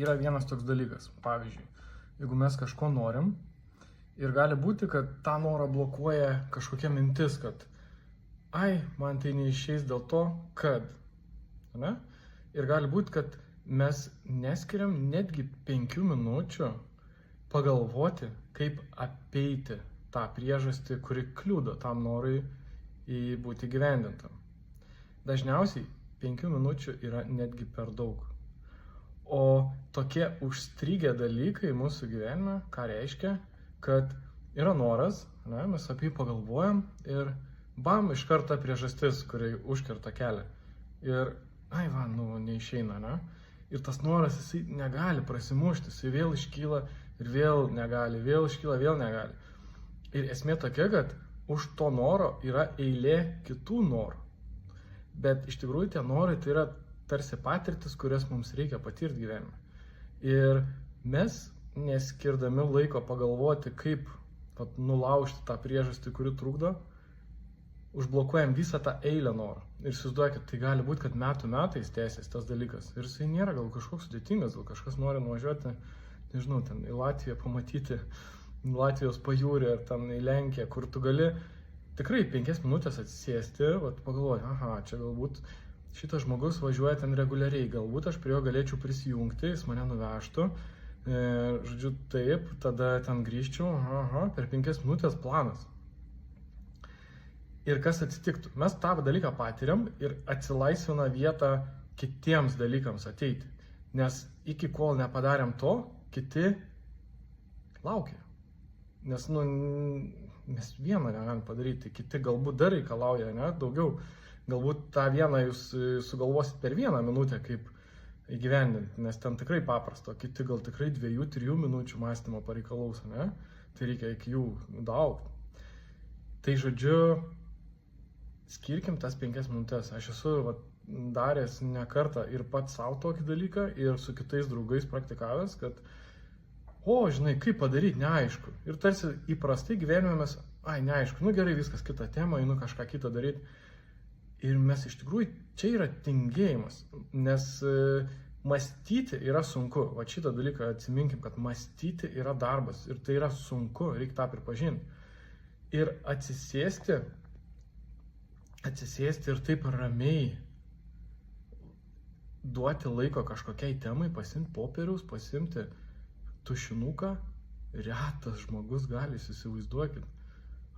yra vienas toks dalykas. Pavyzdžiui, jeigu mes kažko norim ir gali būti, kad tą norą blokuoja kažkokia mintis, kad man tai neišeis dėl to, kad. Ne? Ir gali būti, kad mes neskiriam netgi 5 minučių pagalvoti, kaip apeiti tą priežastį, kuri kliudo tam norui būti gyvendintam. Dažniausiai 5 minučių yra netgi per daug. O tokie užstrigę dalykai mūsų gyvenime, ką reiškia, kad yra noras, ne, mes apie jį pagalvojam ir bam, iš karto priežastis, kuri užkerta kelią. Ir, neišeina, ne? Ir tas noras, jisai negali prasimušti, jisai vėl iškyla ir vėl negali, vėl iškyla, vėl negali. Ir esmė tokia, kad už to noro yra eilė kitų norų. Bet iš tikrųjų tie norai tai yra tarsi patirtis, kurias mums reikia patirti gyvenime. Ir mes, neskirdami laiko pagalvoti, kaip nulaužti tą priežastį, kuri trukdo, užblokuojam visą tą eilę norą. Ir įsivaizduokit, tai gali būti, kad metais tęsis tas dalykas. Ir jisai nėra gal kažkoks sudėtingas, gal kažkas nori nuvažiuoti, nežinau, ten į Latviją pamatyti Latvijos pajūrį ar ten į Lenkiją, kur tu gali tikrai 5 minutės atsisėsti, pagalvoji, čia galbūt šitas žmogus važiuoja ten reguliariai, galbūt aš prie jo galėčiau prisijungti, jis mane nuvežtų, žodžiu, taip, tada ten grįžčiau, per 5 minutės planas. Ir kas atsitiktų? Mes tą dalyką patiriam ir atsilaisvina vietą kitiems dalykams ateiti. Nes iki kol nepadarėm to, kiti laukia. Nes, mes vieną negalim padaryti, kiti galbūt dar reikalauja, ne, daugiau. Galbūt tą vieną jūs sugalvosit per 1 minutę, kaip įgyvendinti, nes ten tikrai paprasto, kiti gal tikrai 2-3 minučių mąstymo pareikalaus, ne? Tai reikia iki jų daug. Tai žodžiu, skirkim tas 5 minutės. Aš esu daręs ne kartą ir pats savo tokį dalyką ir su kitais draugais praktikavęs, kad žinai, kaip padaryti, neaišku. Ir tarsi įprastai gyvenime mes, neaišku, gerai, viskas kita tema, einu kažką kitą daryti. Ir mes iš tikrųjų, čia yra tingėjimas, nes mąstyti yra sunku. Va šitą dalyką atsiminkim, kad mąstyti yra darbas ir tai yra sunku, reikia tą pripažinti. Ir atsisėsti ir taip ramiai duoti laiko kažkokiai temai, pasimti popieriaus, pasimti tušinuką, retas žmogus gali, įsivaizduokit,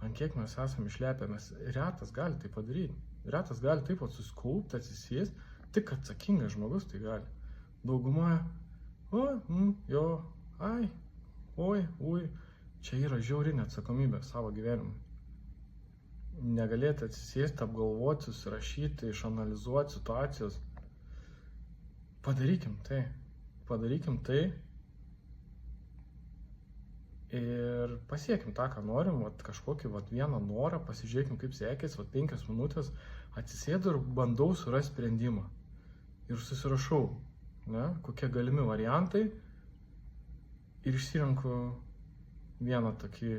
ant kiek mes esame išlepę, mes retas gali tai padaryti. Retas gali taip suskaupti, atsisėsti, tik atsakingas žmogus tai gali. Dauguma, čia yra žiauri neatsakomybė savo gyvenimui. Negalėti atsisėsti, apgalvoti, susirašyti, išanalizuoti situacijos. Padarykim tai ir pasiekim tą, ką norim, kažkokį vieną norą, pasižiūrėkim, kaip sekės, 5 minutės atsisėdu ir bandau surasti sprendimą. Ir susirašau, kokie galimi variantai ir išsirenku vieną tokį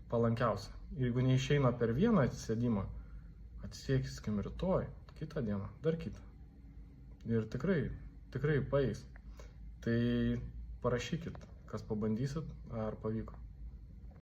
palankiausią. Ir jeigu neišeina per vieną atsisėdimą, atsisėkiskim rytoj, kitą dieną, dar kitą. Ir tikrai paeis. Tai parašykit, kas pabandysit, ar pavyko.